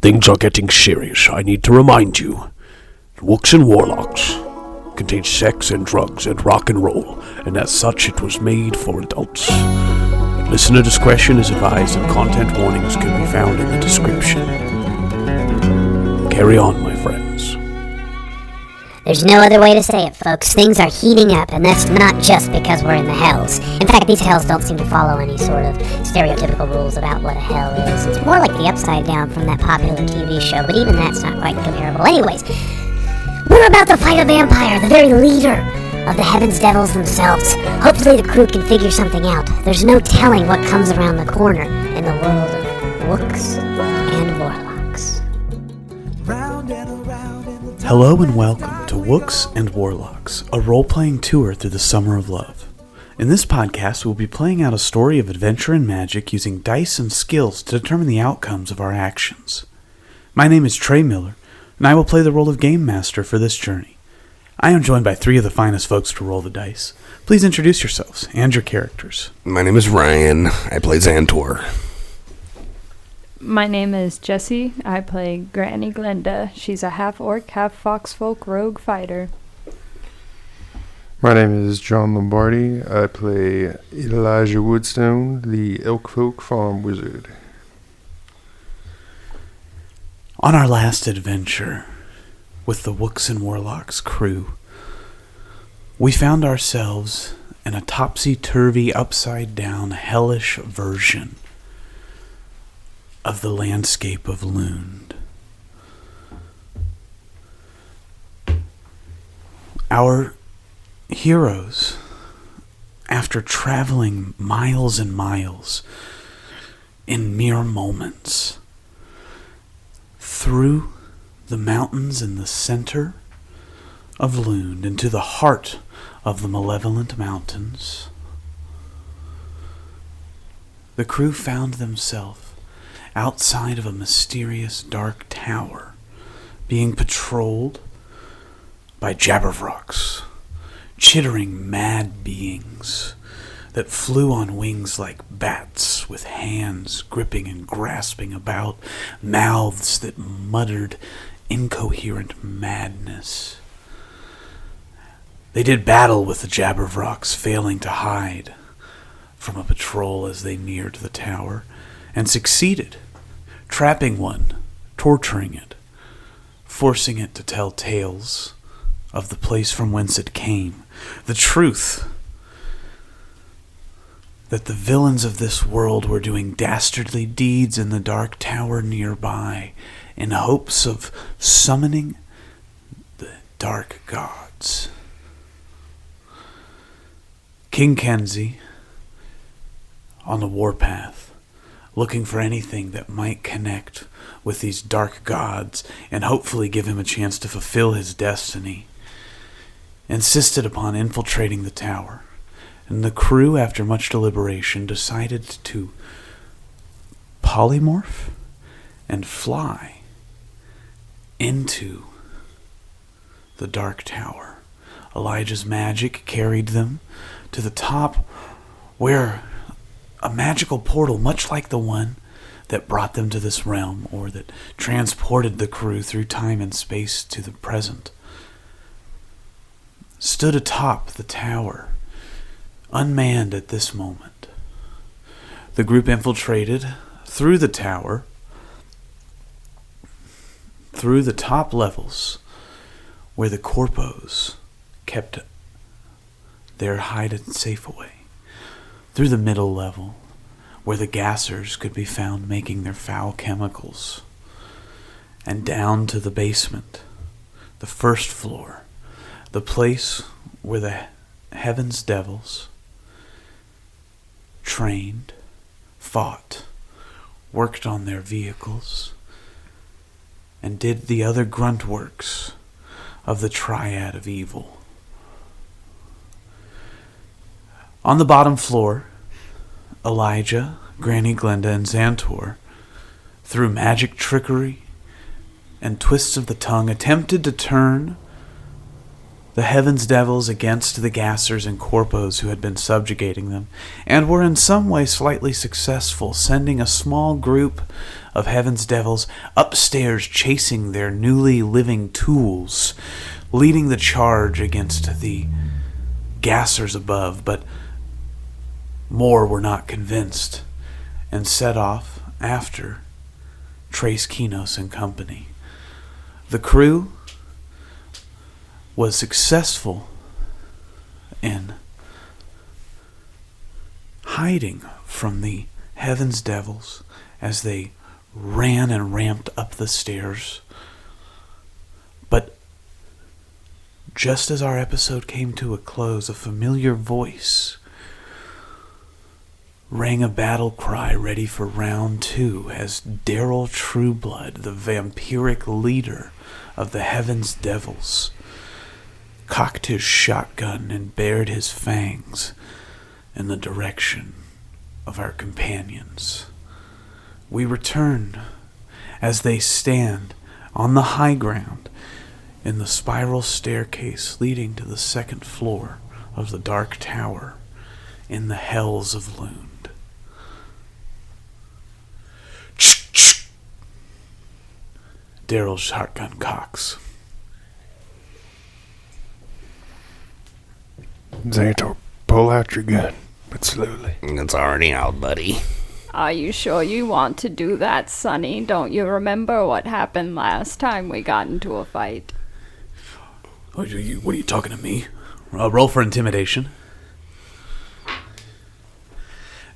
Things are getting serious. I need to remind you. Wooks and Warlocks contains sex and drugs and rock and roll, and as such it was made for adults. Listener discretion is advised and content warnings can be found in the description. Carry on, my friends. There's no other way to say it, folks. Things are heating up, and that's not just because we're in the hells. In fact, these hells don't seem to follow any sort of stereotypical rules about what a hell is. It's more like the Upside Down from that popular TV show, but even that's not quite comparable. Anyways, we're about to fight a vampire, the very leader of the Heaven's Devils themselves. Hopefully the crew can figure something out. There's no telling what comes around the corner in the world of Wooks and Warlocks. Hello and welcome to Wooks and Warlocks, a role-playing tour through the Summer of Love. In this podcast, we'll be playing out a story of adventure and magic using dice and skills to determine the outcomes of our actions. My name is Trey Miller, and I will play the role of Game Master for this journey. I am joined by three of the finest folks to roll the dice. Please introduce yourselves and your characters. My name is Ryan. I play Xantor. My name is Jessie. I play Granny Glenda. She's a half-orc, half-foxfolk rogue fighter. My name is John Lombardi. I play Elijah Woodstone, the Elkfolk farm wizard. On our last adventure with the Wooks and Warlocks crew, we found ourselves in a topsy-turvy, upside-down, hellish version of the landscape of Lund. Our heroes, after traveling miles and miles in mere moments through the mountains in the center of Lund into the heart of the malevolent mountains, the crew found themselves outside of a mysterious dark tower, being patrolled by jabberwocks, chittering mad beings that flew on wings like bats, with hands gripping and grasping about, mouths that muttered incoherent madness. They did battle with the jabberwocks, failing to hide from a patrol as they neared the tower, and succeeded, trapping one, torturing it, forcing it to tell tales of the place from whence it came, the truth that the villains of this world were doing dastardly deeds in the dark tower nearby in hopes of summoning the dark gods. King Kenzie, on the warpath, looking for anything that might connect with these dark gods and hopefully give him a chance to fulfill his destiny, insisted upon infiltrating the tower, and the crew, after much deliberation, decided to polymorph and fly into the dark tower. Elijah's magic carried them to the top, where a magical portal, much like the one that brought them to this realm, or that transported the crew through time and space to the present, stood atop the tower, unmanned at this moment. The group infiltrated through the tower, through the top levels, where the corpos kept their hide and safe away, through the middle level, where the gassers could be found making their foul chemicals, and down to the basement, the first floor, the place where the Heaven's Devils trained, fought, worked on their vehicles, and did the other grunt works of the triad of evil. On the bottom floor, Elijah, Granny Glenda, and Xantor, through magic trickery and twists of the tongue, attempted to turn the Heaven's Devils against the Gassers and Corpos who had been subjugating them, and were in some way slightly successful, sending a small group of Heaven's Devils upstairs chasing their newly living tools, leading the charge against the Gassers above, but more were not convinced, and set off after Trace Kinos and company. The crew was successful in hiding from the Heaven's Devils as they ran and ramped up the stairs. But just as our episode came to a close, a familiar voice rang a battle cry ready for round 2 as Daryl Trueblood, the vampiric leader of the Heaven's Devils, cocked his shotgun and bared his fangs in the direction of our companions. We return as they stand on the high ground in the spiral staircase leading to the 2nd floor of the Dark Tower in the Hells of Lund. Daryl's shotgun cocks. Xantor, pull out your gun, but slowly. It's already out, buddy. Are you sure you want to do that, Sonny? Don't you remember what happened last time we got into a fight? What are you talking to me? Roll for intimidation.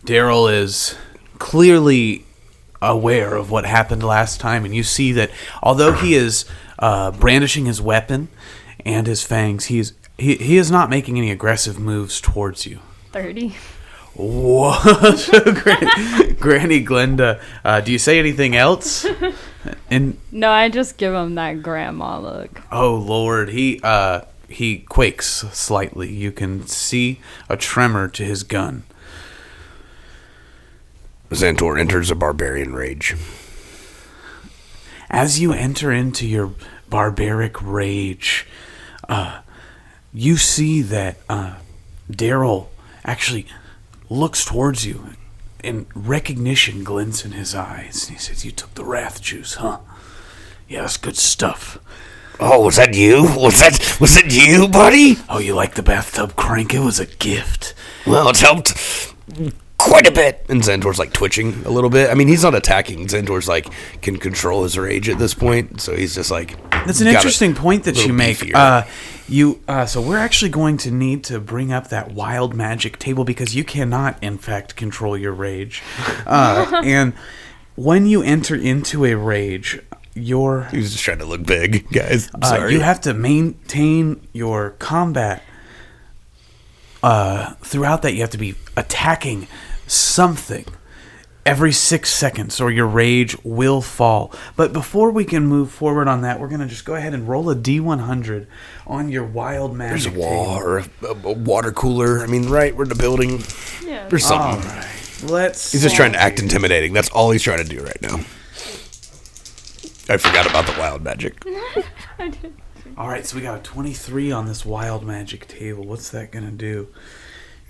Daryl is clearly aware of what happened last time, and you see that although he is brandishing his weapon and his fangs, he is not making any aggressive moves towards you. 30. What? Granny Glenda, do you say anything else? No, I just give him that grandma look. Oh Lord, he quakes slightly. You can see a tremor to his gun. Xantor enters a barbarian rage. As you enter into your barbaric rage, you see that Daryl actually looks towards you, and recognition glints in his eyes. He says, "You took the wrath juice, huh? Yeah, that's good stuff." Oh, was that you? Was it you, buddy? Oh, you like the bathtub crank? It was a gift. Well, it's helped quite a bit. And Xantor's like twitching a little bit. I mean, he's not attacking. Xantor's like can control his rage at this point, so he's just like. That's an interesting point that you make. Beefier. So we're actually going to need to bring up that wild magic table because you cannot, in fact, control your rage. And when you enter into a rage, He was just trying to look big, guys. I'm sorry. You have to maintain your combat. Throughout that, you have to be attacking something every 6 seconds, or your rage will fall. But before we can move forward on that, we're going to just go ahead and roll a D100 on your wild magic. There's a wall or a water cooler. I mean, right? We're in the building. Yeah. There's something. All right. He's just trying to act intimidating. That's all he's trying to do right now. I forgot about the wild magic. I did. All right, so we got a 23 on this wild magic table. What's that going to do?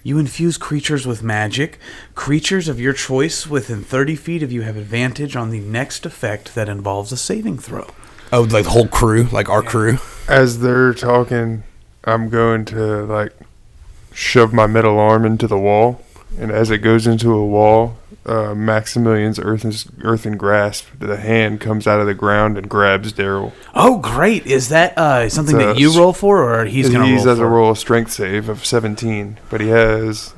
You infuse creatures with magic. Creatures of your choice within 30 feet of you have advantage on the next effect that involves a saving throw. Oh, like the whole crew? Like our crew? As they're talking, I'm going to, like, shove my middle arm into the wall. And as it goes into a wall, Maximilian's earthen grasp, the hand comes out of the ground and grabs Daryl. Oh, great. Is that something that you roll for, or he's going to roll for? He has a roll a strength save of 17, but he has,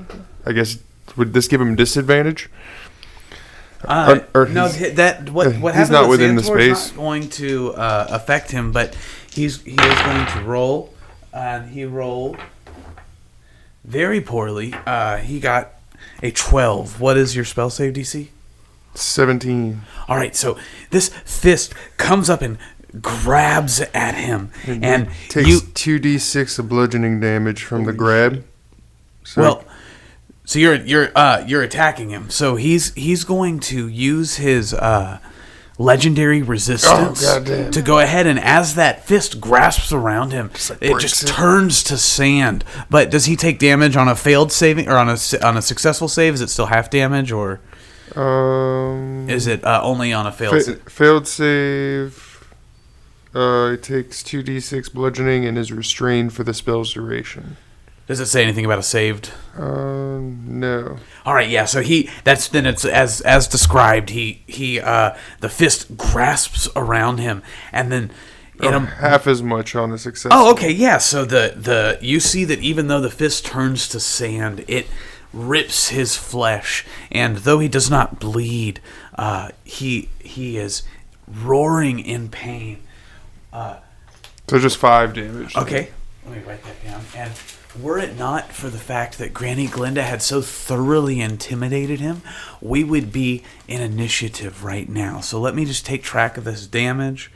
I guess, would this give him disadvantage? No, what happens not within the Xantor's space. not going to affect him, but he is going to roll, and he rolled very poorly. He got a 12. What is your spell save DC? 17. All right, so this fist comes up and grabs at him, and takes you 2d6 of bludgeoning damage from the grab. So you're attacking him. So he's going to use his legendary resistance goddamn. to go ahead, and as that fist grasps around him, it breaks just it. turns to sand. But does he take damage on a failed saving or on a successful save? Is it still half damage, or is it only on a failed save? Failed save. It takes 2d6 bludgeoning and is restrained for the spell's duration. Does it say anything about a saved? No. All right, yeah. So it's as described. The fist grasps around him, and then Half as much on a success. Oh, okay, yeah. So you see that even though the fist turns to sand, it rips his flesh, and though he does not bleed, he is roaring in pain. So just 5 damage. Okay, let me write that down. And were it not for the fact that Granny Glinda had so thoroughly intimidated him, we would be in initiative right now. So let me just take track of this damage.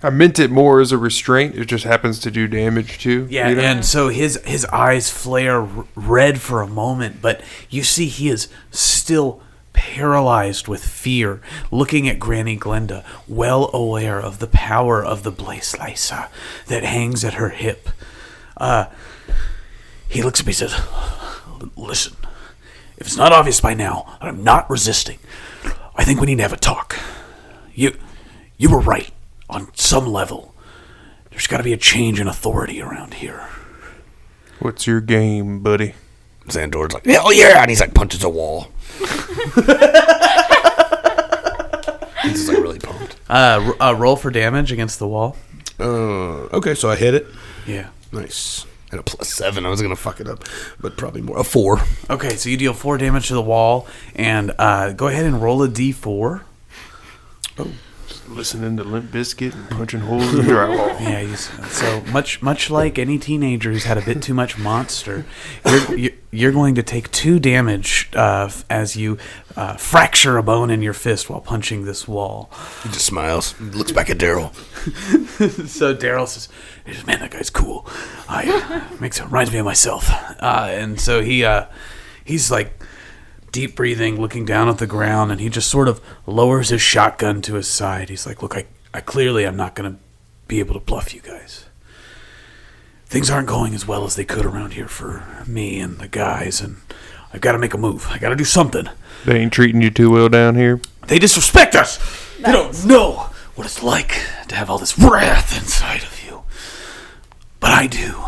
I meant it more as a restraint. It just happens to do damage too. Yeah, you know? and so his eyes flare red for a moment, but you see he is still paralyzed with fear, looking at Granny Glinda, well aware of the power of the Blaze Lysa that hangs at her hip. He looks at me and says, "Listen, if it's not obvious by now that I'm not resisting, I think we need to have a talk. You were right on some level. There's got to be a change in authority around here." What's your game, buddy? Xantor's like, hell yeah, and he's like punches a wall. He's just like really pumped. Roll for damage against the wall. Okay, so I hit it. Yeah. Nice. And a +7. I was gonna fuck it up, but probably more. A 4. Okay, so you deal 4 damage to the wall, and go ahead and roll a d4. Oh. Listening to Limp Bizkit and punching holes in the drywall. Yeah, so much like any teenager who's had a bit too much Monster, you're going to take 2 damage as you fracture a bone in your fist while punching this wall. He just smiles, looks back at Daryl. So Daryl says, "Man, that guy's cool. Reminds me of myself." And so he's like deep breathing, looking down at the ground, and he just sort of lowers his shotgun to his side. He's like, "Look, I clearly am not going to be able to bluff you guys. Things aren't going as well as they could around here for me and the guys, and I've got to make a move. I got to do something. They ain't treating you too well down here. They disrespect us. They don't know what it's like to have all this wrath inside of you. But I do."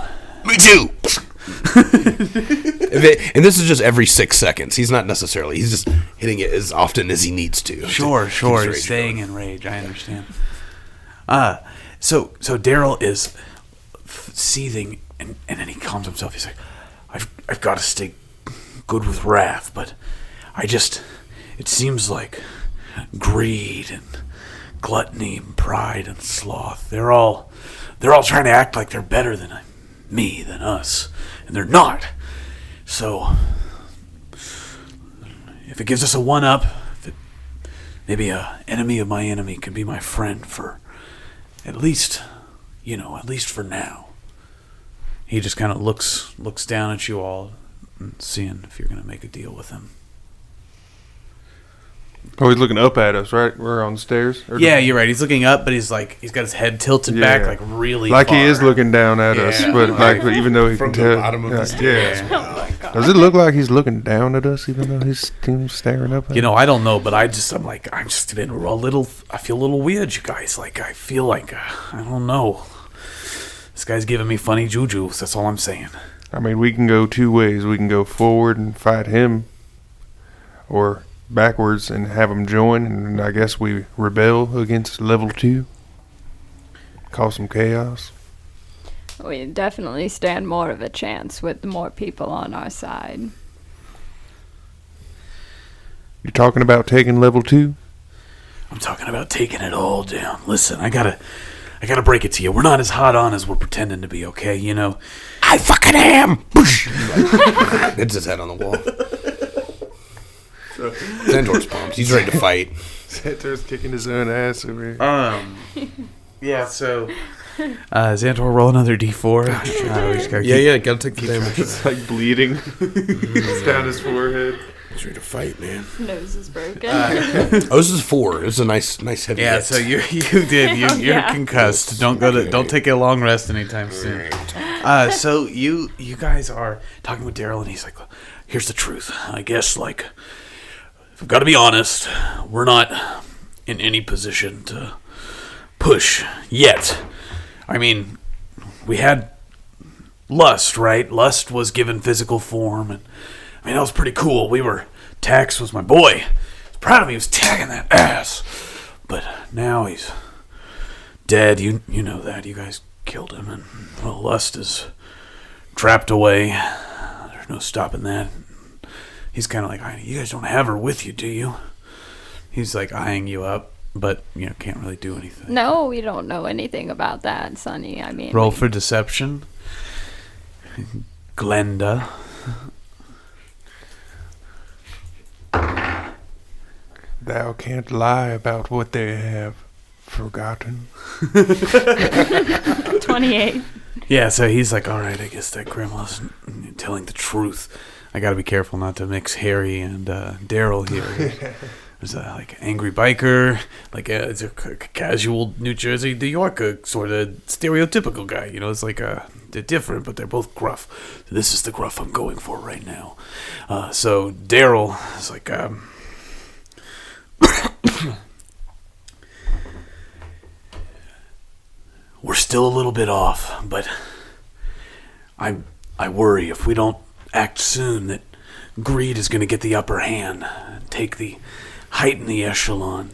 Me too. And this is just every 6 seconds. He's just hitting it as often as he needs to. Sure. He's staying in rage. I understand. So Daryl is seething, and then he calms himself. He's like, I've got to stay good with wrath, but it seems like greed and gluttony and pride and sloth, they're all trying to act like they're better than me, than us, and they're not. So if it gives us a one-up, maybe a enemy of my enemy can be my friend for at least for now. He just kind of looks down at you all, seeing if you're going to make a deal with him. Oh, he's looking up at us, right? We're on the stairs? Yeah, you're right. He's looking up, but he's got his head tilted back, like really like far. he is looking down at us, but even though he from can the tell. bottom of the stairs. Oh my god. Does it look like he's looking down at us, even though he's staring up at us? I don't know, but I'm just a little. I feel a little weird, you guys. Like I feel like I don't know. This guy's giving me funny juju. That's all I'm saying. I mean, we can go 2 ways. We can go forward and fight him, or backwards and have him join, and I guess we rebel against level 2. Cause some chaos. We definitely stand more of a chance with more people on our side. You're talking about taking level 2? I'm talking about taking it all down. Listen, I gotta break it to you. We're not as hot on as we're pretending to be, okay? I fucking am! Hits his head on the wall. Xantor's pumped. He's ready to fight. Xantor's kicking his own ass over here. Yeah, so Xantor, roll another d4. Yeah, gotta take the damage. It's like bleeding. It's down his forehead. He's ready to fight, man. Nose is broken. This is 4. It's a nice heavy hit. So you're concussed. Don't take a long rest anytime soon. So you guys are talking with Daryl, and he's like, here's the truth. I guess, like, I've got to be honest, we're not in any position to push yet. I mean, we had Lust, right? Lust was given physical form, and I mean, that was pretty cool. Tax was my boy. I was proud of me. He was tagging that ass. But now he's dead. You know that. You guys killed him, and well, Lust is trapped away. There's no stopping that. He's kind of like, you guys don't have her with you, do you? He's like eyeing you up, but can't really do anything. No, we don't know anything about that, Sonny. I mean, roll for deception. Glenda. Thou can't lie about what they have forgotten. 28. Yeah, so he's like, all right, I guess that grandma's telling the truth. I got to be careful not to mix Harry and Daryl here. There's a angry biker, it's a casual New Jersey, New York sort of stereotypical guy. It's like they're different, but they're both gruff. So this is the gruff I'm going for right now. So Daryl is like, we're still a little bit off, but I worry if we don't act soon that greed is going to get the upper hand, take the heighten the echelon.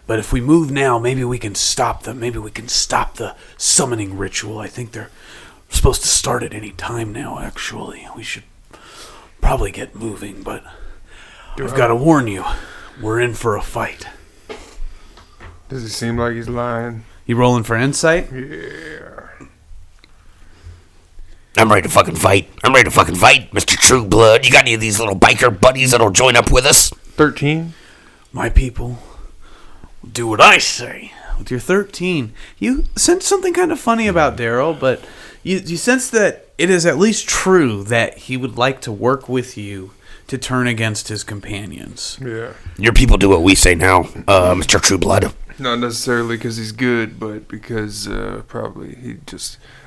But if we move now, maybe we can stop them. Maybe we can stop the summoning ritual. I think they're supposed to start at any time now, actually. We should probably get moving, but I've got to warn you, we're in for a fight. Does it seem like he's lying? You rolling for insight? Yeah. I'm ready to fucking fight. Mr. True Blood. You got any of these little biker buddies that'll join up with us? 13. My people will do what I say. With your 13, you sense something kind of funny about Daryl, but you sense that it is at least true that he would like to work with you to turn against his companions. Yeah. Your people do what we say now, Mr. True Blood. Not necessarily because he's good, but because probably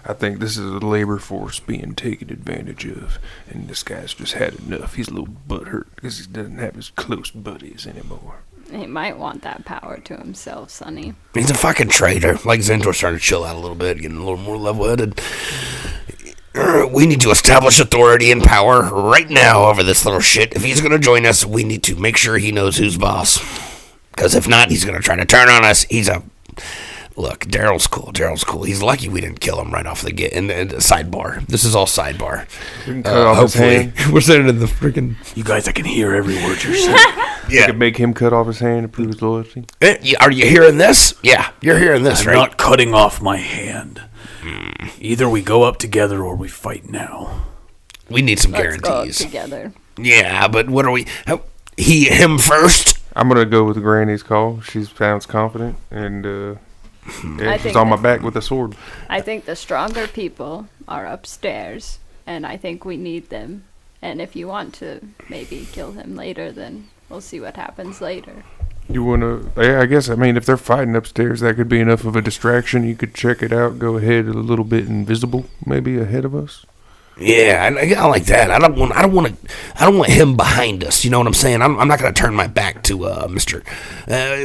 I think this is a labor force being taken advantage of, and this guy's just had enough. He's a little butthurt because he doesn't have his close buddies anymore. He might want that power to himself, Sonny. He's a fucking traitor. Xxxzantor's starting to chill out a little bit, getting a little more level-headed. We need to establish authority and power right now over this little shit. If he's going to join us, we need to make sure he knows who's boss. Because if not, he's going to try to turn on us. Look, Daryl's cool. He's lucky we didn't kill him right off the get. And sidebar. This is all sidebar. We can cut off his hand. We're sending in the freaking... You guys, I can hear every word you're saying. We could make him cut off his hand to prove his loyalty. Are you hearing this? Yeah, you're hearing this, right? I'm not cutting off my hand. Either we go up together or we fight now. We need some Let's guarantees. go together. Yeah, but what are we... Him first? I'm going to go with Granny's call. She sounds confident, and she's on my back with a sword. I think the stronger people are upstairs, and I think we need them. And if you want to maybe kill him later, then we'll see what happens later. You want to... I guess, if they're fighting upstairs, that could be enough of a distraction. You could check it out, go ahead a little bit invisible, maybe ahead of us. Yeah, I like that. I don't want him behind us. You know what I'm saying? I'm not going to turn my back to Mr.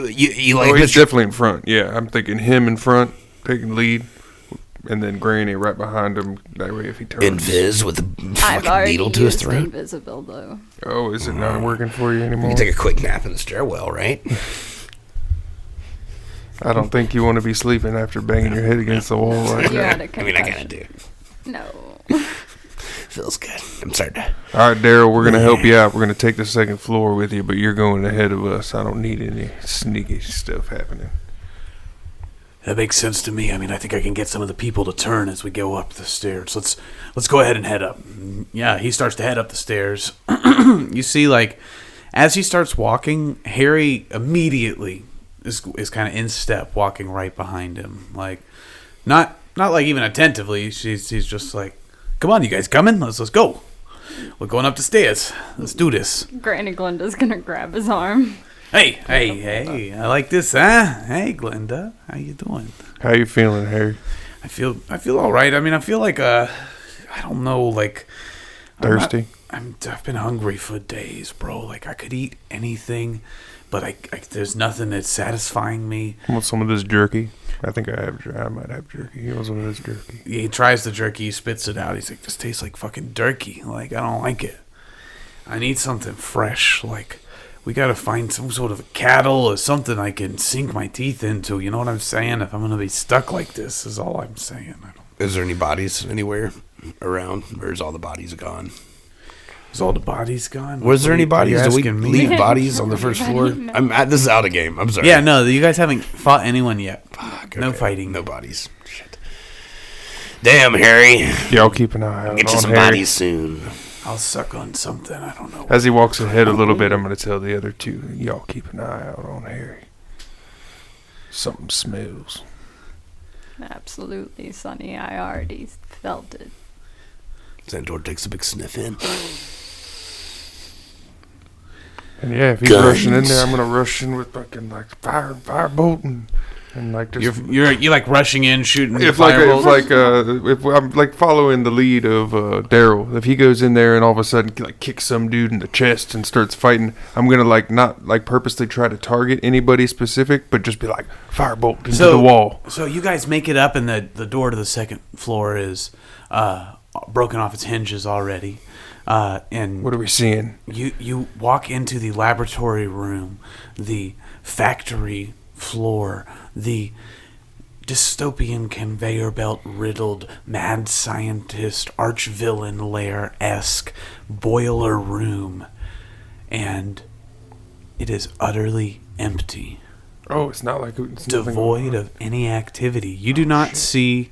He's definitely in front. Yeah, I'm thinking him in front, taking lead, and then Granny right behind him. That way, if he turns, invis with a fucking needle to his throat. Invisible though. Oh, is it not working for you anymore? You can take a quick nap in the stairwell, right? I don't think you want to be sleeping after banging your head against the wall like that. I kind of do. No. Feels good. I'm sorry. All right, Daryl, we're going to help you out. We're going to take the second floor with you, but you're going ahead of us. I don't need any sneaky stuff happening. That makes sense to me. I think I can get some of the people to turn as we go up the stairs. Let's go ahead and head up. Yeah, he starts to head up the stairs. You see, as he starts walking, Harry immediately is kind of in step, walking right behind him. Not even attentively. He's just like, come on, you guys coming? Let's go. We're going up the stairs. Let's do this. Granny Glinda's gonna grab his arm. Hey, I like this, huh? Hey, Glenda, how you doing? How you feeling, Harry? I feel all right. I mean, I feel like I don't know, like Thirsty? I've been hungry for days, bro. Like I could eat anything, but I there's nothing that's satisfying me. Want some of this jerky? I think I might have jerky. He wants some of this jerky. He tries the jerky, he spits it out. He's like, this tastes like fucking jerky. Like I don't like it. I need something fresh. Like we gotta find some sort of cattle or something I can sink my teeth into. You know what I'm saying? If I'm gonna be stuck like this, is all I'm saying. Is there any bodies anywhere around, or is all the bodies gone? Is all the bodies gone? Was there any bodies? Do we asking me? leave bodies on the first floor? This is out of game. I'm sorry. Yeah, no, you guys haven't fought anyone yet. Fuck, No okay. fighting. No bodies. Shit. Damn, Harry. Y'all keep an eye out Get you on some Harry. bodies soon. I'll suck on something. I don't know. As he walks ahead a little bit, I'm going to tell the other two, y'all keep an eye out on Harry. Something smells. Absolutely, Sonny. I already felt it. Xxxzantor takes a big sniff in. And yeah, if he's rushing in there, I'm going to rush in with fucking like firebolt and like just... You're like rushing in, shooting If fireballs. if I'm like following the lead of Daryl, if he goes in there and all of a sudden like kicks some dude in the chest and starts fighting, I'm gonna like not like purposely try to target anybody specific, but just be like firebolt into the wall. So you guys make it up, and the door to the second floor is broken off its hinges already. And What are we seeing? you walk into the laboratory room, the factory floor, the dystopian conveyor belt riddled mad scientist arch villain lair-esque boiler room, and it is utterly empty, Oh, it's not like it's nothing devoid going on. of any activity. You do not see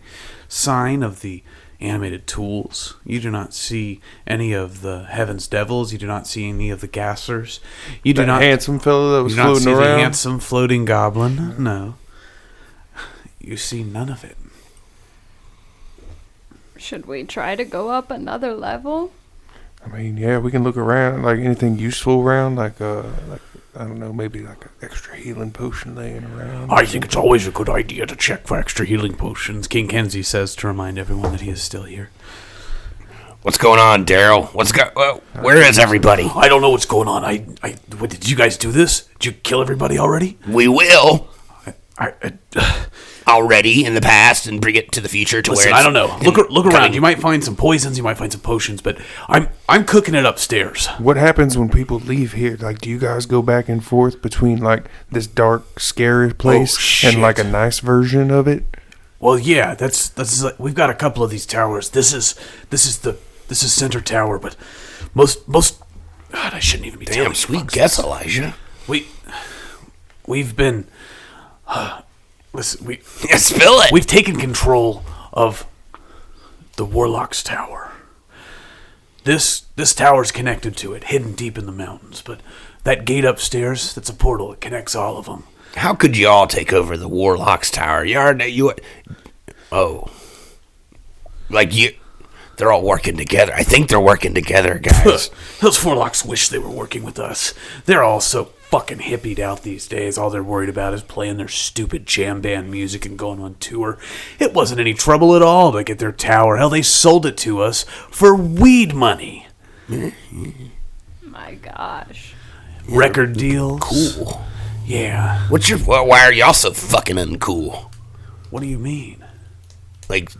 sign of the animated tools. You do not see any of the Heaven's Devils. You do not see any of the gassers. You do That not handsome fellow that was you do not floating see around. the handsome floating goblin. No. You see none of it. Should we try to go up another level? I mean, yeah, we can look around, like anything useful around, like I don't know, maybe like an extra healing potion laying around. I think it's always a good idea to check for extra healing Potions, King Kenzie says to remind everyone that he is still here. What's going on, Daryl? Where is everybody? I don't know what's going on. What, did you guys do this? Did you kill everybody already? We will I already in the past and bring it to the future to listen, where it's I don't know. Look around. You might find some poisons. You might find some potions. But I'm cooking it upstairs. What happens when people leave here? Like, do you guys go back and forth between like this dark, scary place and like a nice version of it? Well, yeah. That's like, we've got a couple of these towers. This is Center Tower. But most. God, I shouldn't even be telling Damn, you sweet folks guess, this. Elijah. We've been. Listen, Yeah, spill it. we've taken control of the Warlock's Tower. This tower's connected to it, hidden deep in the mountains. But that gate upstairs, that's a portal. It connects all of them. How could you all take over the Warlock's Tower? They're all working together. I think they're working together, guys. Those Warlocks wish they were working with us. They're all so fucking hippied out these days. All they're worried about is playing their stupid jam band music and going on tour. It wasn't any trouble at all to get their tower. Hell, they sold it to us for weed money. My gosh. Record deals. Cool. Yeah. Why are y'all so fucking uncool? What do you mean? Like,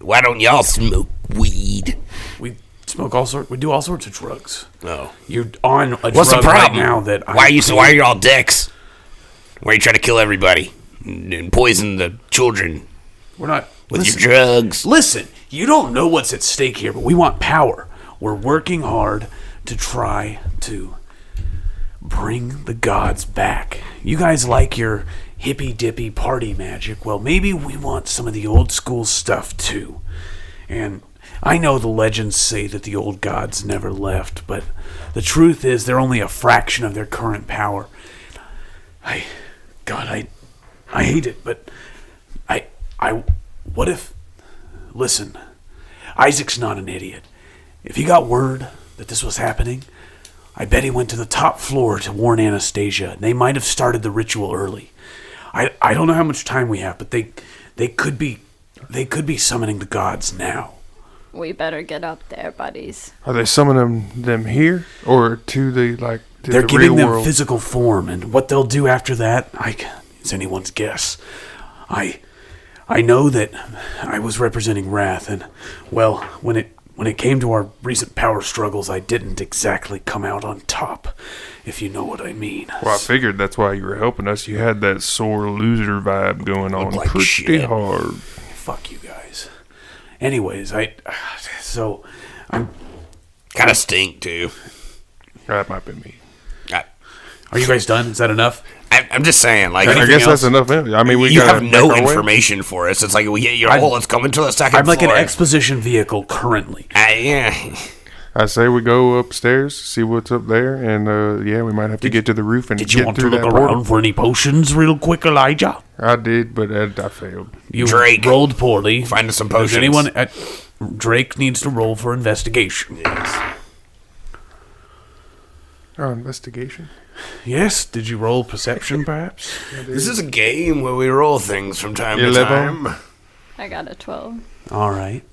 why don't y'all smoke weed? We smoke all sorts. We do all sorts of drugs. Oh. You're on a What's the drug right problem? now that Why are you all dicks? Why are you trying to kill everybody and poison the children We're not with listen, your drugs? Listen, you don't know what's at stake here, but we want power. We're working hard to try to bring the gods back. You guys like your hippy-dippy party magic. Well, maybe we want some of the old school stuff too. And I know the legends say that the old gods never left, but the truth is they're only a fraction of their current power. I hate it, but what if... Listen, Isaac's not an idiot. if he got word that this was happening, I bet he went to the top floor to warn Anastasia, and they might have started the ritual early. I don't know how much time we have, but they could be summoning the gods now. We better get up there, buddies. Are they summoning them here or to the to They're the giving real them world? physical form, and what they'll do after that, it's anyone's guess. I know that I was representing Wrath, and well, when it came to our recent power struggles, I didn't exactly come out on top, if you know what I mean. Well, I figured that's why you were helping us. You had that sore loser vibe going on like pretty shit. hard. Fuck you guys. Anyways, I'm Kind of stink, too. That might be me. Are you guys done? Is that enough? I'm just saying, like, I guess that's enough. I mean, we you gotta have make no our way. information for us. It's like, we get your hole, let's come into the second I'm like floor. an exposition vehicle currently. Yeah. I say we go upstairs, see what's up there, and we might have to get to the roof and Did get you want to through look that around portal. for any potions real quick, Elijah? I did, but I failed. You Drake. rolled poorly. Find us some Does potions. anyone Drake needs to roll for investigation. Oh, investigation. Yes, did you roll perception perhaps? This is a game where we roll things from time to 11. time. I got a 12. All right.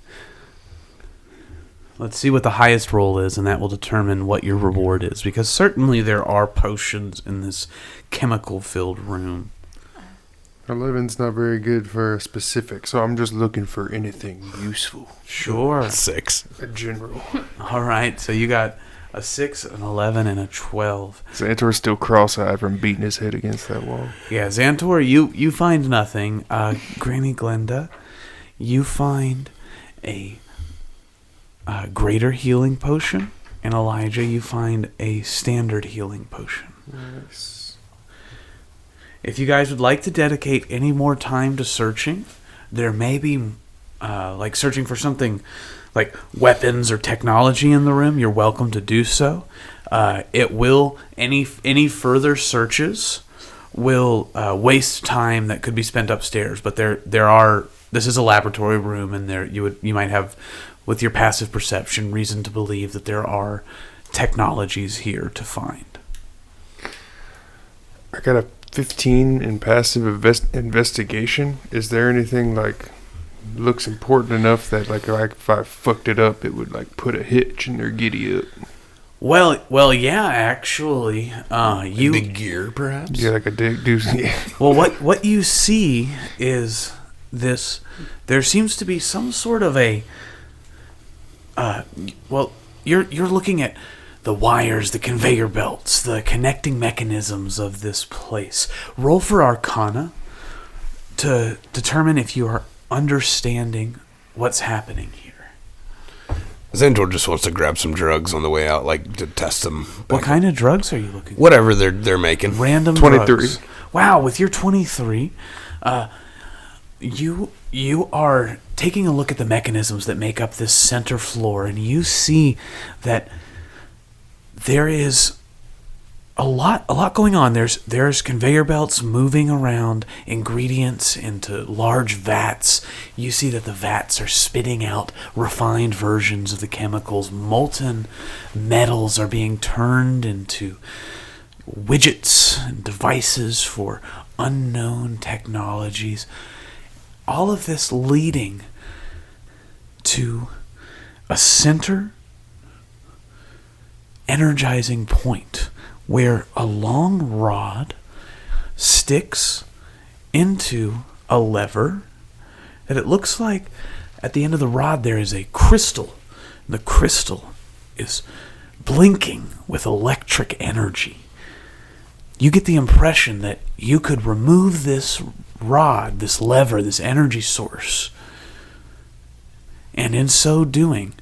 Let's see what the highest roll is, and that will determine what your reward is. Because certainly there are potions in this chemical-filled room. 11's not very good for a specific, so I'm just looking for anything useful. Sure. 6. A general. All right, so you got a 6, an 11, and a 12. Xantor's still cross-eyed from beating his head against that wall. Yeah, Xantor, you find nothing. Granny Glenda, you find a greater healing potion. And Elijah, you find a standard healing potion. Nice. If you guys would like to dedicate any more time to searching, there may be, searching for something like weapons or technology in the room, you're welcome to do so. It will, any further searches will waste time that could be spent upstairs, but this is a laboratory room, and you might have, with your passive perception, reason to believe that there are technologies here to find. I got a 15 in passive investigation. Is there anything looks important enough that if I fucked it up, it would put a hitch in their giddy up? Well, yeah, actually, you. The gear, perhaps? Yeah, like a dick deuce. Yeah. Well, what you see is this. There seems to be some sort of a. You're looking at the wires, the conveyor belts, the connecting mechanisms of this place. Roll for Arcana to determine if you are understanding what's happening here. Xantor just wants to grab some drugs on the way out, to test them. What kind of drugs are you looking for? Whatever they're making. Random 23. drugs. Wow, with your 23, you are taking a look at the mechanisms that make up this center floor, and you see that there is a lot going on. There's conveyor belts moving around ingredients into large vats. You see that the vats are spitting out refined versions of the chemicals. Molten metals are being turned into widgets and devices for unknown technologies. All of this leading to a center energizing point where a long rod sticks into a lever, and it looks like at the end of the rod there is a crystal. The crystal is blinking with electric energy. You get the impression that you could remove this rod, this lever, this energy source, and in so doing,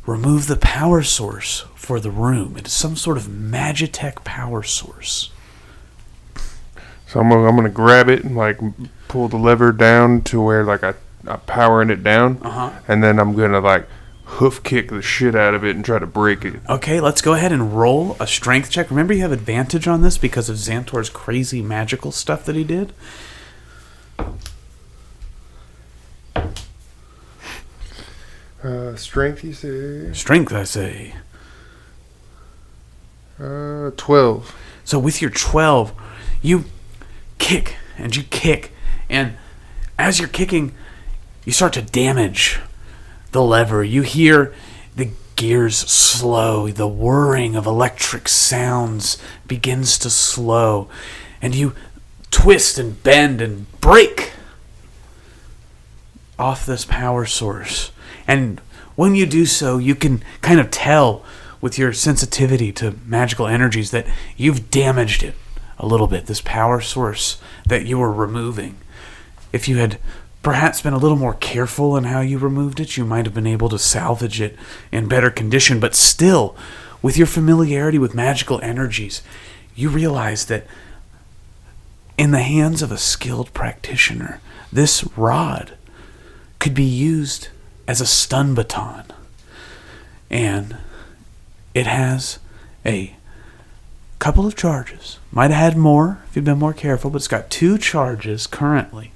remove the power source for the room. It is some sort of Magitech power source. So I'm gonna grab it and pull the lever down to where I'm powering it down, and then I'm gonna hoof kick the shit out of it and try to break it. Okay, let's go ahead and roll a strength check. Remember, you have advantage on this because of Xantor's crazy magical stuff that he did. Strength, you say? Strength, I say. 12. So with your 12, you kick, and as you're kicking, you start to damage the lever. You hear the gears slow, the whirring of electric sounds begins to slow, and you twist and bend and break off this power source. And when you do so, you can kind of tell with your sensitivity to magical energies that you've damaged it a little bit, this power source that you were removing. If you had perhaps been a little more careful in how you removed it, you might have been able to salvage it in better condition. But still, with your familiarity with magical energies, you realize that in the hands of a skilled practitioner, this rod could be used as a stun baton. And it has a couple of charges. Might have had more if you'd been more careful, but it's got 2 charges currently.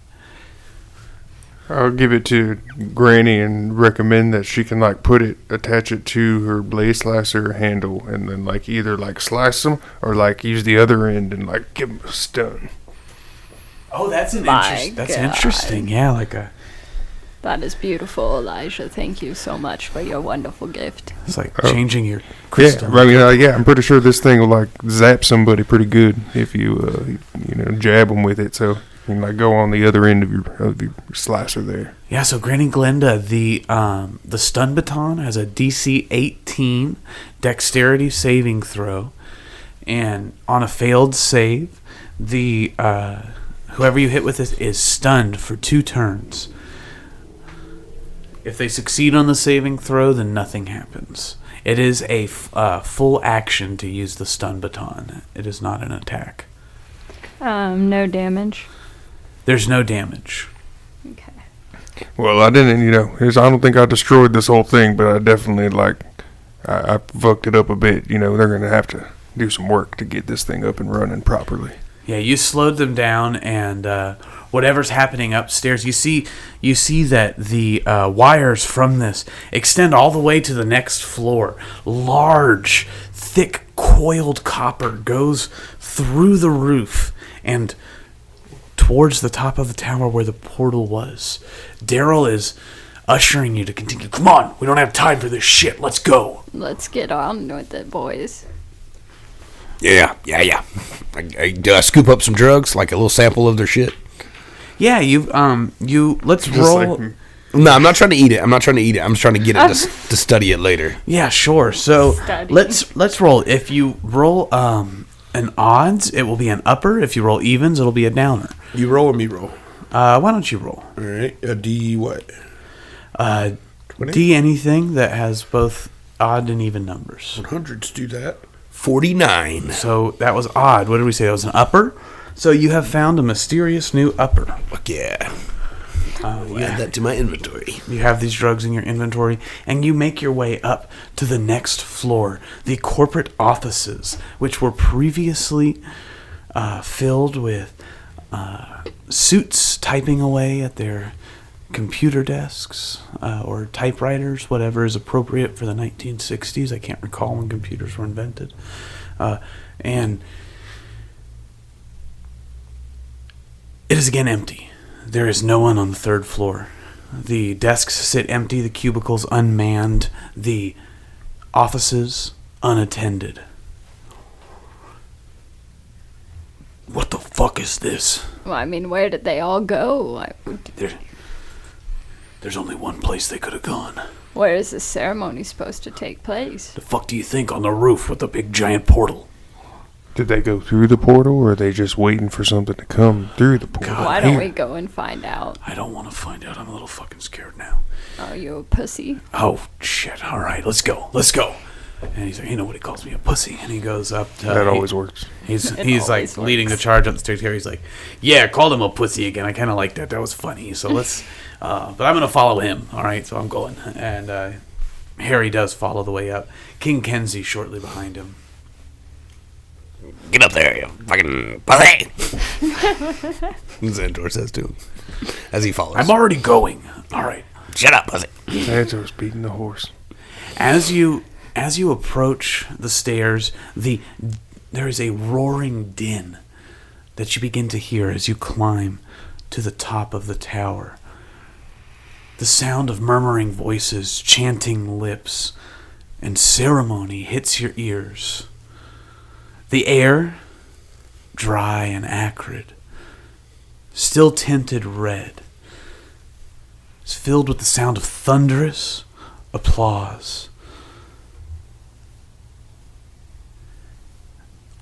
I'll give it to Granny and recommend that she can attach it to her blade slicer handle and then either slice them or use the other end and give them a stun. Oh, that's God. interesting. Yeah, That is beautiful, Elijah. Thank you so much for your wonderful gift. it's like changing your crystal. Yeah, I'm pretty sure this thing will zap somebody pretty good if you jab them with it. So you can go on the other end of your slicer there. Yeah, so Granny Glenda, the stun baton has a DC 18 dexterity saving throw, and on a failed save, the whoever you hit with it is stunned for 2 turns. If they succeed on the saving throw, then nothing happens. It is a full action to use the stun baton. It is not an attack. No damage. There's no damage. Okay. Well, I didn't, I don't think I destroyed this whole thing, but I definitely, I fucked it up a bit. They're going to have to do some work to get this thing up and running properly. Yeah, you slowed them down, and whatever's happening upstairs, you see that the wires from this extend all the way to the next floor. Large, thick, coiled copper goes through the roof and towards the top of the tower where the portal was. Daryl is ushering you to continue. Come on, we don't have time for this shit. Let's go. Let's get on with it, boys. Yeah. Do I scoop up some drugs, a little sample of their shit? Yeah, let's roll. No, I'm not trying to eat it. I'm just trying to get it to study it later. Yeah, sure. So Study. let's roll. If you roll an odds, it will be an upper. If you roll evens, it'll be a downer. You roll or me roll? Why don't you roll? All right. A D what? 20? D anything that has both odd and even numbers. 100s do that. 49. So that was odd. What did we say? That was an upper? So you have found a mysterious new upper. Fuck yeah. Yeah. Add that to my inventory. You have these drugs in your inventory, and you make your way up to the next floor, the corporate offices, which were previously filled with suits typing away at their computer desks or typewriters, whatever is appropriate for the 1960s. I can't recall when computers were invented. And it is again empty. There is no one on the 3rd floor. The desks sit empty, the cubicles unmanned, the offices unattended. What the fuck is this? Well, where did they all go? There's only one place they could have gone. Where is this ceremony supposed to take place? The fuck do you think? On the roof with the big giant portal. Did they go through the portal, or are they just waiting for something to come through the portal? God, Why don't we go and find out? I don't want to find out. I'm a little fucking scared now. Are you a pussy? Oh, shit. All right, let's go. And he's like, nobody calls me a pussy. And he goes up to... That always works. He's always like leading the charge up the stairs here. He's like, yeah, I called him a pussy again. I kind of like that. That was funny. So let's... but I'm going to follow him. All right, so I'm going. And Harry does follow the way up. King Kenzie shortly behind him. Get up there, you fucking pussy! Xantor says to him as he follows. I'm already going. All right. Shut up, pussy. Xantor's beating the horse. As you approach the stairs, there is a roaring din that you begin to hear as you climb to the top of the tower. The sound of murmuring voices, chanting lips, and ceremony hits your ears. The air, dry and acrid, still tinted red, is filled with the sound of thunderous applause.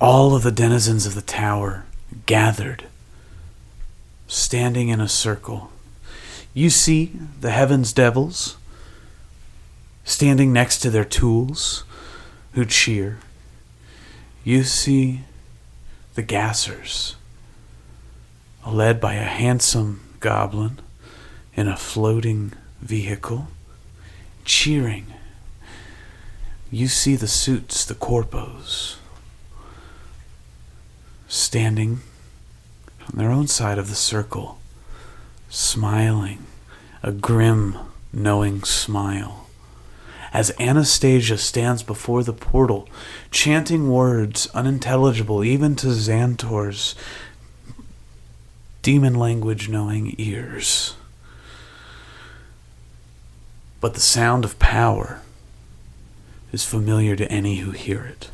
All of the denizens of the tower gathered, standing in a circle. You see the Heaven's Devils standing next to their tools who cheer. You see the Gassers, led by a handsome goblin in a floating vehicle, cheering. You see the Suits, the Corpos, standing on their own side of the circle, smiling, a grim, knowing smile, as Anastasia stands before the portal, chanting words unintelligible even to Xantor's demon language knowing ears. But the sound of power is familiar to any who hear it.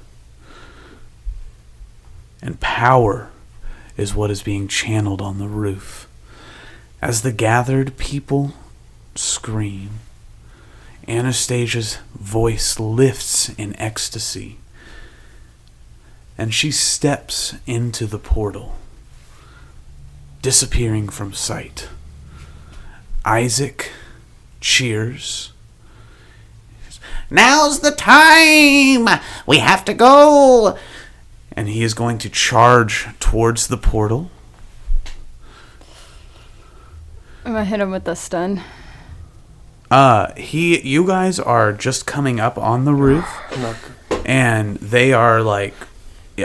And power is what is being channeled on the roof. As the gathered people scream, Anastasia's voice lifts in ecstasy, and she steps into the portal, disappearing from sight. Isaac cheers. "Now's the time! We have to go!" And he is going to charge towards the portal. I'm gonna hit him with the stun. You guys are just coming up on the roof, and they are like,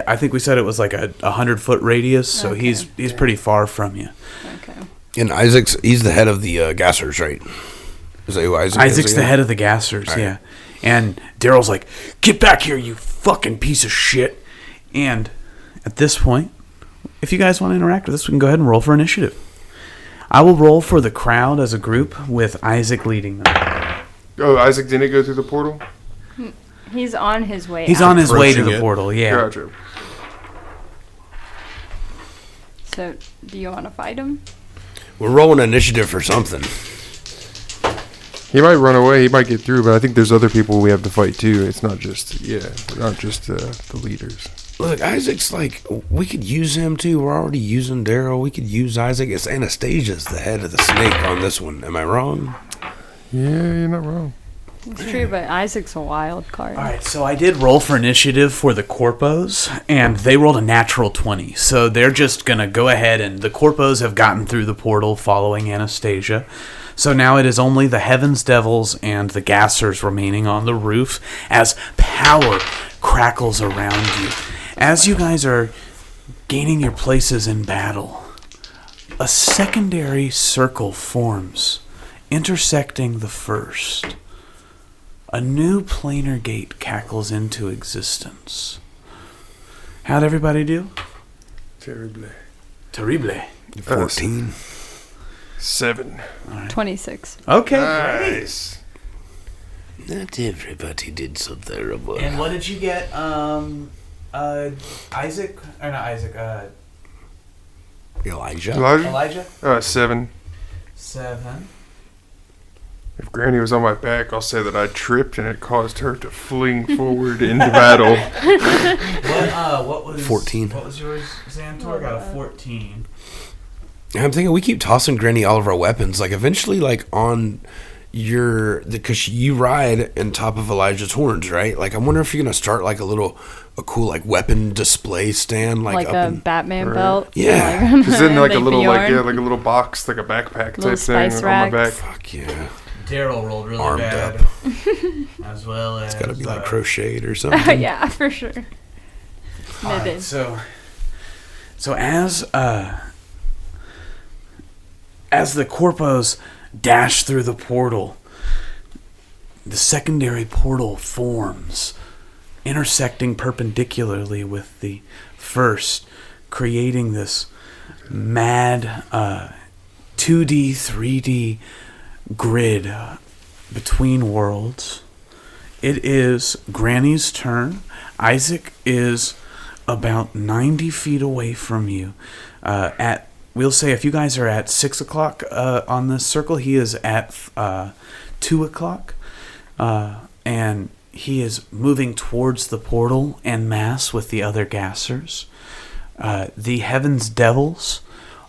I think we said it was like a 100-foot radius, so Okay. he's pretty far from you. Okay. And he's the head of the Gassers, right? Is that who Isaac is Isaac's the again? head of the Gassers, Right. yeah. And Daryl's like, "Get back here, you fucking piece of shit!" And at this point, if you guys want to interact with us, we can go ahead and roll for initiative. I will roll for the crowd as a group with Isaac leading them. Oh, Isaac didn't go through the portal? He's on his way He's out. on his way to Approaching the it. portal, yeah. Gotcha. So, do you want to fight him? We're rolling initiative for something. He might run away, he might get through, but I think there's other people we have to fight too. It's not just, the leaders. Look, Isaac's like, we could use him too. We're already using Daryl. We could use Isaac. It's Anastasia's the head of the snake on this one. Am I wrong? Yeah, you're not wrong. It's true, but Isaac's a wild card. All right, so I did roll for initiative for the Corpos, and they rolled a natural 20. So they're just going to go ahead, and the Corpos have gotten through the portal following Anastasia. So now it is only the Heaven's Devils and the Gassers remaining on the roof as power crackles around you. As you guys are gaining your places in battle, a secondary circle forms, intersecting the first. A new planar gate cackles into existence. How'd everybody do? Terribly. Terrible. 14. 7. 26. Okay. Nice. Not everybody did so terrible. And what did you get? Isaac? Or not Isaac, Elijah? Elijah? Elijah? 7. 7. If Granny was on my back, I'll say that I tripped and it caused her to fling forward into battle. What was 14. What was yours, Xantor? I got a 14. I'm thinking we keep tossing Granny all of our weapons. Like, eventually, like, on because you ride on top of Elijah's horns, right? Like, I wonder if you're going to start, like, a cool, like, weapon display stand, like Like up a in... Batman Right. belt. Yeah. Because then like a Big little Bjorn. like a little box, like a backpack Little type thing spice on my back. racks. Fuck yeah. Daryl rolled really Armed bad. up. As well as... It's got to be, like, crocheted or something. Yeah, for sure. Alright, Knitted. so as the Corpos dash through the portal, the secondary portal forms, intersecting perpendicularly with the first, creating this mad 2D, 3D grid between worlds. It is Granny's turn. Isaac is about 90 feet away from you. We'll say if you guys are at 6 o'clock on this circle, he is at 2 o'clock. And he is moving towards the portal en masse with the other gassers. The Heaven's Devils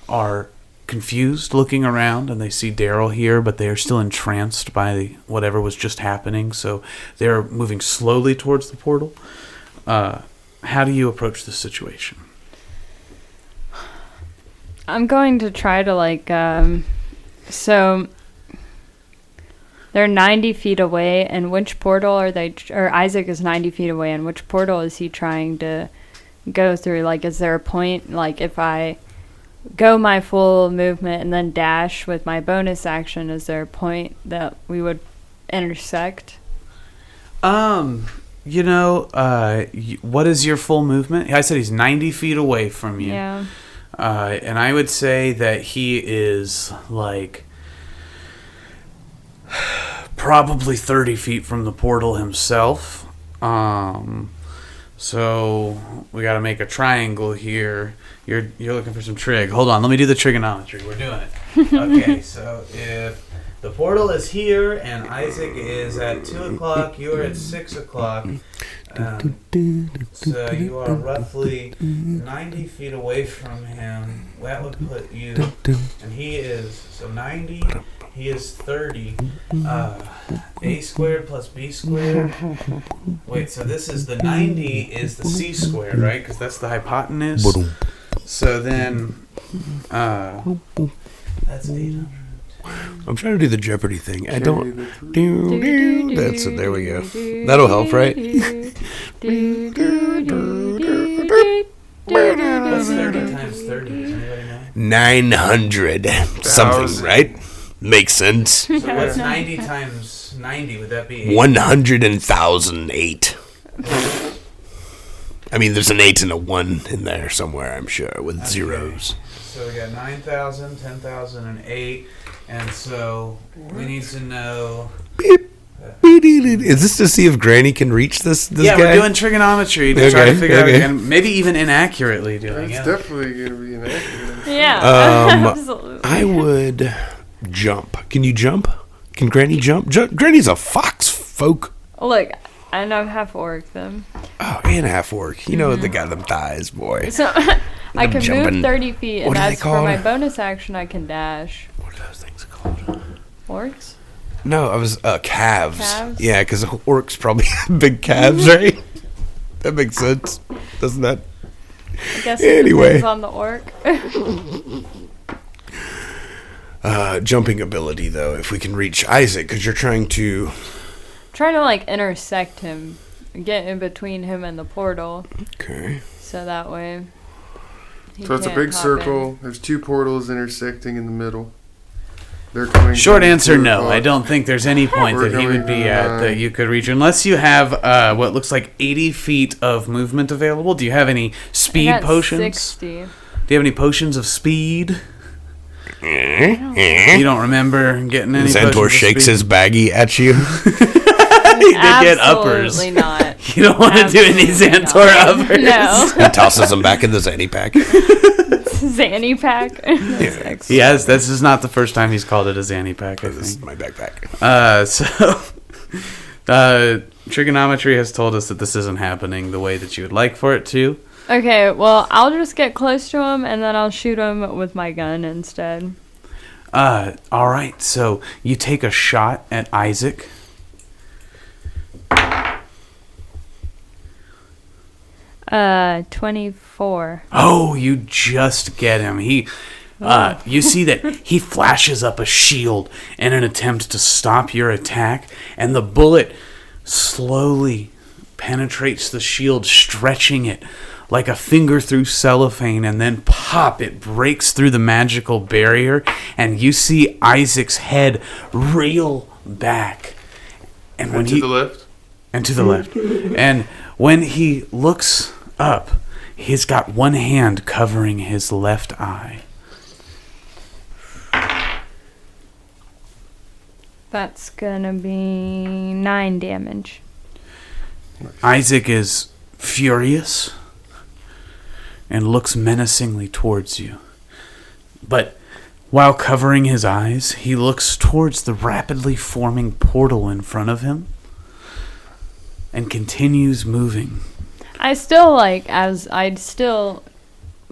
are confused, looking around, and they see Daryl here, but they are still entranced by whatever was just happening, so they're moving slowly towards the portal. How do you approach this situation? I'm going to try to, so they're 90 feet away, and which portal are they, or Isaac is 90 feet away, and which portal is he trying to go through? Like, is there a point, like, if I go my full movement and then dash with my bonus action, is there a point that we would intersect? What is your full movement? I said he's 90 feet away from you. Yeah. And I would say that he is, like, probably 30 feet from the portal himself. So we got to make a triangle here. You're looking for some trig. Hold on, let me do the trigonometry. We're doing it. Okay, so if the portal is here and Isaac is at 2 o'clock, you're at 6 o'clock. So you are roughly 90 feet away from him. That would put you, and he is, so 90, he is 30. A squared plus B squared. Wait, so this is the 90 is the C squared, right? Because that's the hypotenuse. So then, that's 800. I'm trying to do the Jeopardy thing. I don't. That's it. There we go. That'll help, right? What's 30 times 30? Does anybody know? 900 something, right? Makes sense. So what's 90 times 90? Would that be 100,008. I mean, there's an 8 and a 1 in there somewhere, I'm sure, with zeros. So we got 9,000, 10,000, and 8. And so we need to know. Is this to see if Granny can reach this guy? Yeah, we're doing trigonometry to try to figure out, and maybe even inaccurately doing it. It's definitely going to be inaccurate. Yeah, absolutely. I would jump. Can you jump? Can Granny jump? Granny's a fox folk. Look, I know half orc them. Oh, and a half orc. You know, they got them thighs, boy. So I can jumping. move 30 feet, and What are they as for my called? bonus action, I can dash. What are those things called? Orcs? No, I was calves. Calves? Yeah, because orcs probably have big calves, right? That makes sense, doesn't that? I guess Anyway. it depends on the orc. Jumping ability, though, if we can reach Isaac, because you're trying to... Trying to, like, intersect him. Get in between him and the portal. Okay. So that way... So it's a big circle. There's two portals intersecting in the middle. They're coming. Short from answer, 2 no. o'clock. I don't think there's any point We're that he would be going at that you could reach, unless you have what looks like 80 feet of movement available. Do you have any speed potions? 60. Do you have any potions of speed? You don't remember getting any potions Xantor of shakes speed? his baggie at you. They get uppers. Absolutely not. You don't want to do any Xantor uppers. No. He tosses them back in the Zanny pack. Zanny pack. That's Yes, this is not the first time he's called it a Zanny pack, I This is think. my backpack. Trigonometry has told us that this isn't happening the way that you would like for it to. Okay, well, I'll just get close to him, and then I'll shoot him with my gun instead. All right, so you take a shot at Isaac. 24. Oh, you just get him. You see that he flashes up a shield in an attempt to stop your attack, and the bullet slowly penetrates the shield, stretching it like a finger through cellophane, and then pop, it breaks through the magical barrier, and you see Isaac's head reel back And when to the left? And to the left. And when he looks up, he's got one hand covering his left eye. That's gonna be 9 damage. Isaac is furious and looks menacingly towards you. But while covering his eyes, he looks towards the rapidly forming portal in front of him and continues moving. I still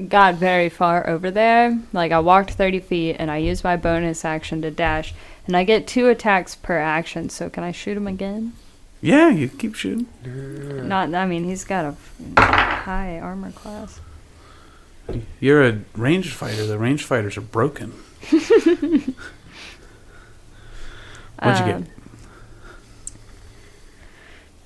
got very far over there. Like, I walked 30 feet and I used my bonus action to dash, and I get 2 attacks per action. So can I shoot him again? Yeah, you keep shooting. He's got a high armor class. You're a ranged fighter. The ranged fighters are broken. What'd you get?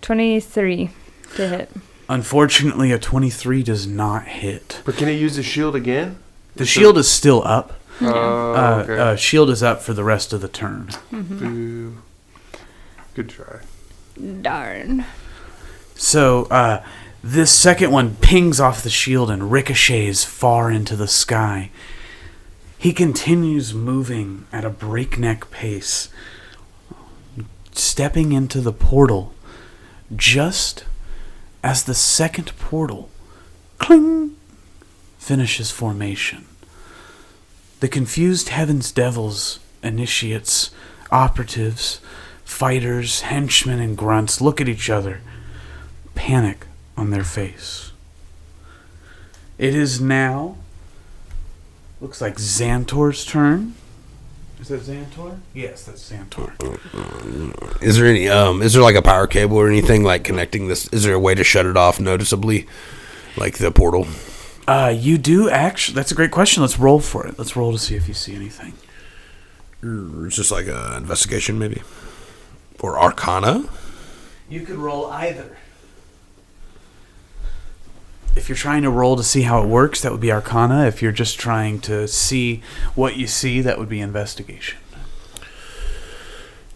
23 to hit. Unfortunately, a 23 does not hit. But can he use the shield again? The shield is still up. Okay. Shield is up for the rest of the turn. Boo. Good try. Darn. So, this second one pings off the shield and ricochets far into the sky. He continues moving at a breakneck pace, stepping into the portal just as the second portal, cling, finishes formation. The confused Heaven's Devils, initiates, operatives, fighters, henchmen, and grunts look at each other, panic on their face. It is now, looks like Xantor's turn. Is that Xantor? Yes, that's Xantor. Is there any is there like a power cable or anything like connecting this? Is there a way to shut it off noticeably, like the portal? You do actually. That's a great question. Let's roll for it. Let's roll to see if you see anything. It's just like a investigation, maybe, or Arcana. You could roll either. If you're trying to roll to see how it works, that would be Arcana. If you're just trying to see what you see, that would be Investigation.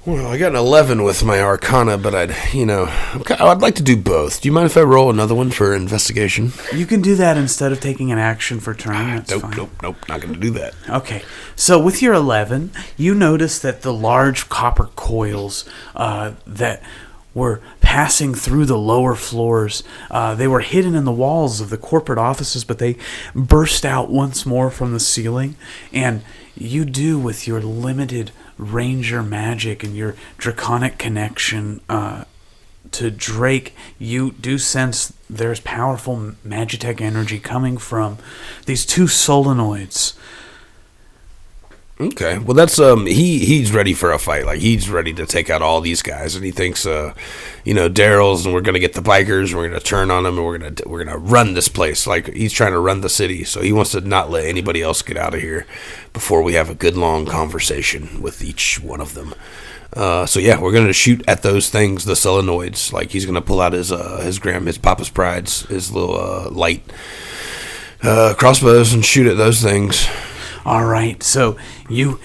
Well, I got an 11 with my Arcana, but I'd like to do both. Do you mind if I roll another one for Investigation? You can do that instead of taking an action for turn. That's fine. Nope, not going to do that. Okay, so with your 11, you notice that the large copper coils that were passing through the lower floors, they were hidden in the walls of the corporate offices, but they burst out once more from the ceiling, and you do, with your limited ranger magic and your draconic connection to Drake, you do sense there's powerful magitech energy coming from these 2 solenoids. Okay, well that's he's ready for a fight. Like, he's ready to take out all these guys, and he thinks Daryl's, and we're gonna get the bikers, and we're gonna turn on them, and we're gonna run this place. Like, he's trying to run the city, so he wants to not let anybody else get out of here before we have a good long conversation with each one of them. So yeah, we're gonna shoot at those things, the solenoids. Like, he's gonna pull out his Papa's Prides, his little light crossbows, and shoot at those things. All right, so you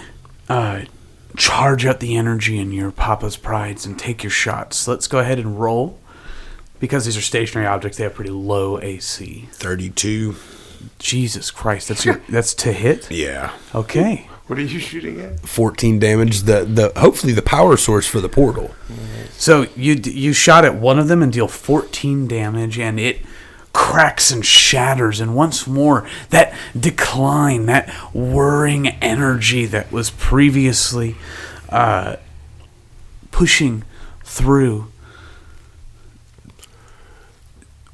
charge up the energy in your Papa's Prides and take your shots. Let's go ahead and roll. Because these are stationary objects, they have pretty low AC. 32. Jesus Christ, that's to hit? Yeah. Okay. What are you shooting at? 14 damage. The hopefully the power source for the portal. So you shot at one of them and deal 14 damage, and it cracks and shatters, and once more that decline, that whirring energy that was previously pushing through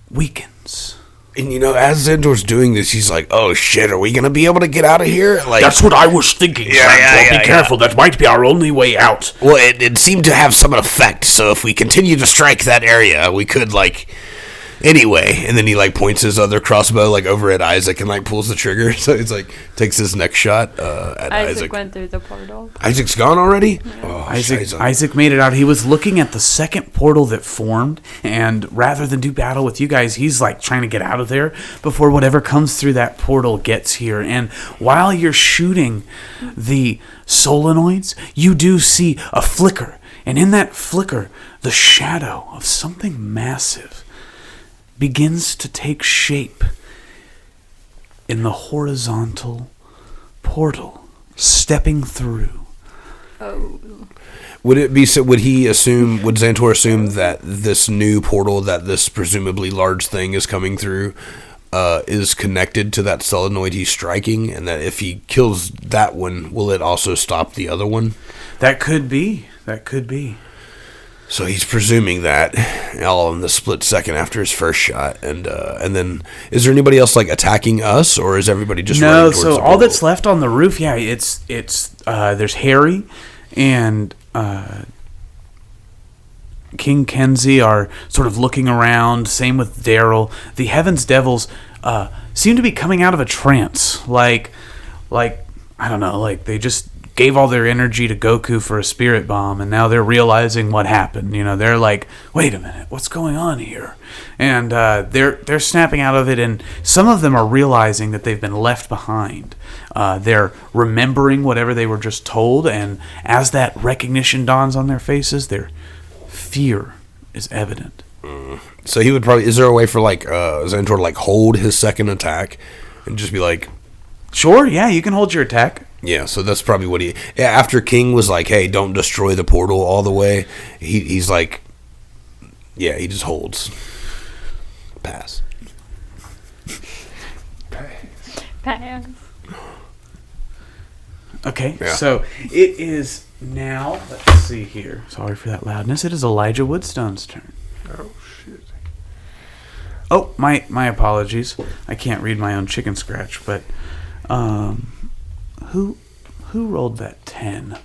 weakens. And as Xantor's doing this, he's like, "Oh shit, are we gonna be able to get out of here?" Like, that's what I was thinking. Xantor. Be careful. That might be our only way out. Well, it seemed to have some effect. So if we continue to strike that area, we could anyway. And then he points his other crossbow over at Isaac and pulls the trigger. So he's takes his next shot at Isaac. Isaac went through the portal. Isaac's gone already? Yeah. Oh, Isaac made it out. He was looking at the second portal that formed, and rather than do battle with you guys, he's trying to get out of there before whatever comes through that portal gets here. And while you're shooting the solenoids, you do see a flicker And in that flicker, the shadow of something massive begins to take shape in the horizontal portal, stepping through. Oh. Would it be so? Would Xxxzantor assume that this new portal that this presumably large thing is coming through is connected to that solenoid he's striking, and that if he kills that one, will it also stop the other one? That could be. That could be. So he's presuming that all in the split second after his first shot, and then is there anybody else like attacking us, or is everybody just running towards the all portal? that's left on the roof, yeah, it's there's Harry and King Kenzie are sort of looking around. Same with Daryl. The Heavens Devils seem to be coming out of a trance, like I don't know, like they just gave all their energy to Goku for a spirit bomb, and now they're realizing what happened. You know, they're like, wait a minute, what's going on here? And they're snapping out of it, and some of them are realizing that they've been left behind. They're remembering whatever they were just told, and as that recognition dawns on their faces, their fear is evident. So he would probably. Is there a way for like Xantor to like hold his second attack and just be like, Sure, yeah, you can hold your attack. yeah? So that's probably what he. Yeah, after King was like, hey, don't destroy the portal all the way. He's like, yeah, he just holds. Pass. Pass. Okay, Yeah. so it is now, let's see here. Sorry for that loudness. It is Elijah Woodstone's turn. Oh, shit. Oh, my apologies. I can't read my own chicken scratch, but who rolled that 10?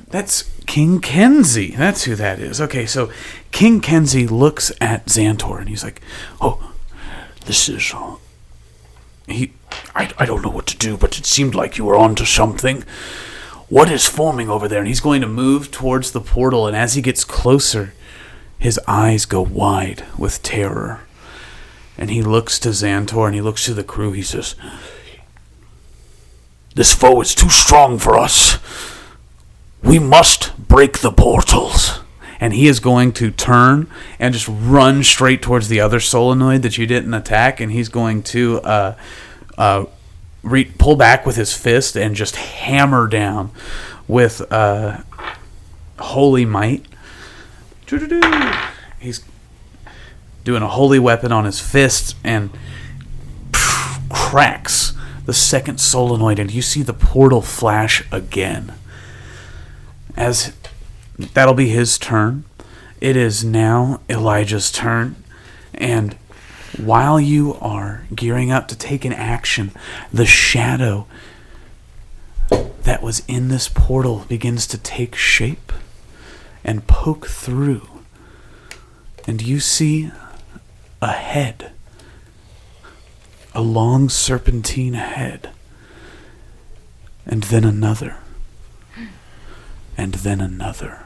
That's King Kenzie. That's who that is. Okay, so King Kenzie looks at Xantor and he's like, "Oh, this is I don't know what to do, but it seemed like you were onto something. What is forming over there?" And he's going to move towards the portal, and as he gets closer, his eyes go wide with terror. And he looks to Xantor and he looks to the crew. He says, "This foe is too strong for us. We must break the portals." And he is going to turn and just run straight towards the other solenoid that you didn't attack. And he's going to pull back with his fist and just hammer down with holy might. He's doing a holy weapon on his fist and cracks the second solenoid, and you see the portal flash again. As that'll be his turn, it is now Elijah's turn, and while you are gearing up to take an action, the shadow that was in this portal begins to take shape and poke through, and you see a head, a long serpentine head, and then another, and then another.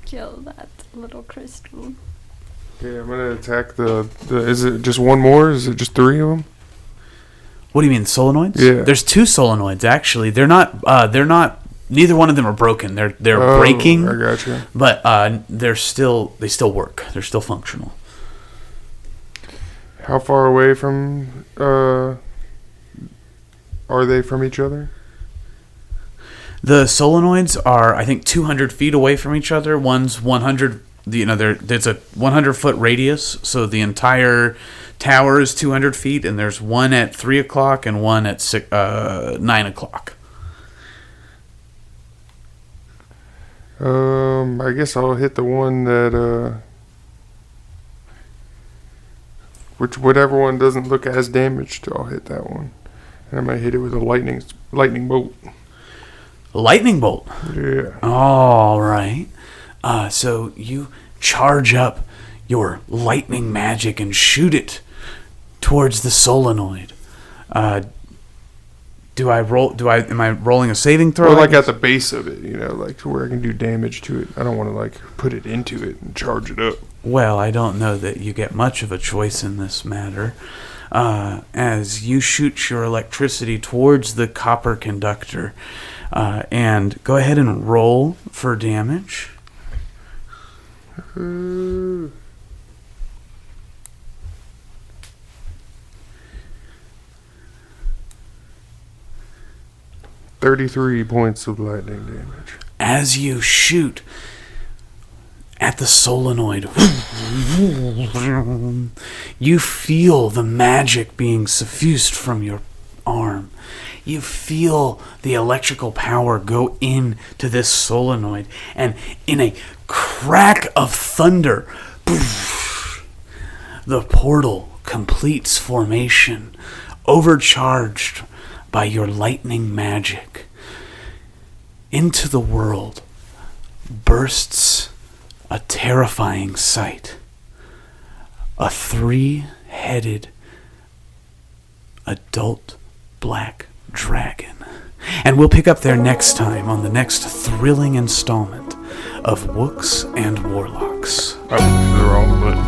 Kill that little crystal. Okay, I'm gonna attack the. Is it just one more? Is it just 3 of them? What do you mean, solenoids? Yeah. There's 2 solenoids actually. They're not. Neither one of them are broken. They're breaking. I gotcha. But they still work. They're still functional. How far away from are they from each other? The solenoids are, I think, 200 feet away from each other. One's 100. There's a 100-foot radius, so the entire tower is 200 feet, and there's one at 3 o'clock and one at 9 o'clock. I guess I'll hit the one that whichever one doesn't look as damaged, I'll hit that one. And I might hit it with a lightning bolt. Lightning bolt. Yeah. All right. So you charge up your lightning magic and shoot it towards the solenoid. Am I rolling a saving throw? Or like at the base of it, like to where I can do damage to it. I don't want to like put it into it and charge it up. Well, I don't know that you get much of a choice in this matter. As you shoot your electricity towards the copper conductor, And go ahead and roll for damage. Uh, 33 points of lightning damage. As you shoot at the solenoid, you feel the magic being suffused from your arm. You feel the electrical power go into this solenoid, and in a crack of thunder, the portal completes formation, overcharged by your lightning magic. Into the world bursts a terrifying sight. A 3-headed adult black dragon. And we'll pick up there next time on the next thrilling installment of Wooks and Warlocks. I went to the wrong button.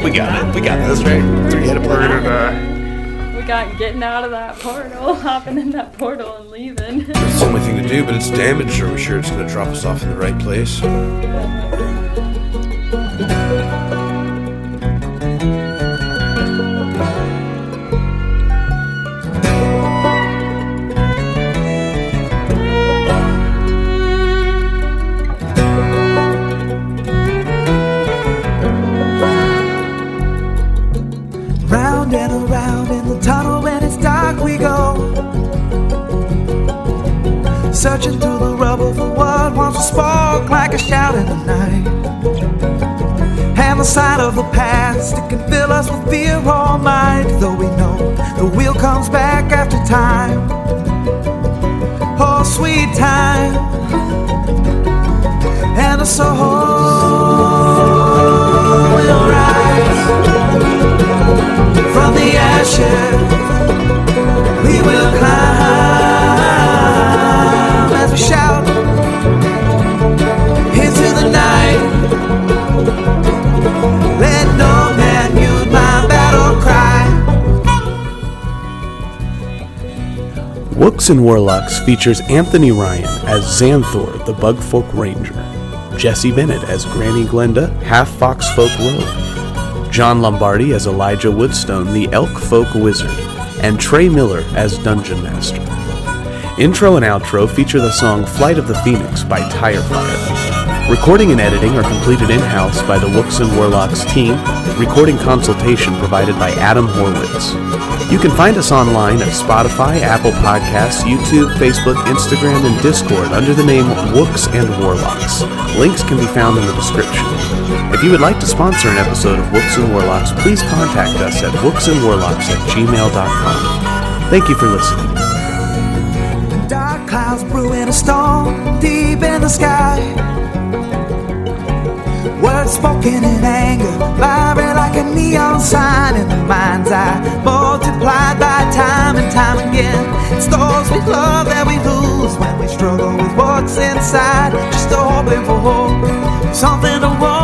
We're gonna. We got this, right? Three-headed We're gonna portal. die. We got getting out of that portal, hopping in that portal and leaving. It's the only thing to do, but it's damaged. Are we sure it's gonna drop us off in the right place? Round and around in the tunnel when it's dark we go, searching through the rubble for what once was spark like a shout in the night. And the sight of the past, it can fill us with fear all night, though we know the wheel comes back after time. Oh, sweet time. And the soul will rise from the ashes. We will climb as we shout into the night. Let no man use my battle cry. Wooks and Warlocks features Anthony Ryan as Xxxzantor, the Bugfolk Ranger, Jesse Bennett as Granny Glenda, Half Foxfolk Rogue, John Lombardi as Elijah Woodstone, the Elk Folk Wizard, and Trey Miller as Dungeon Master. Intro and outro feature the song Flight of the Phoenix by Tirefire. Recording and editing are completed in-house by the Wooks and Warlocks team, recording consultation provided by Adam Horwitz. You can find us online at Spotify, Apple Podcasts, YouTube, Facebook, Instagram, and Discord under the name Wooks and Warlocks. Links can be found in the description. If you would like to sponsor an episode of Wooks and Warlocks, please contact us at wooksandwarlocks@gmail.com. Thank you for listening. Dark clouds brewing a storm deep in the sky. Words spoken in anger, vibrant like a neon sign in the mind's eye, multiplied by time and time again. It's those we love that we lose when we struggle with what's inside, just hoping for hope, something to want.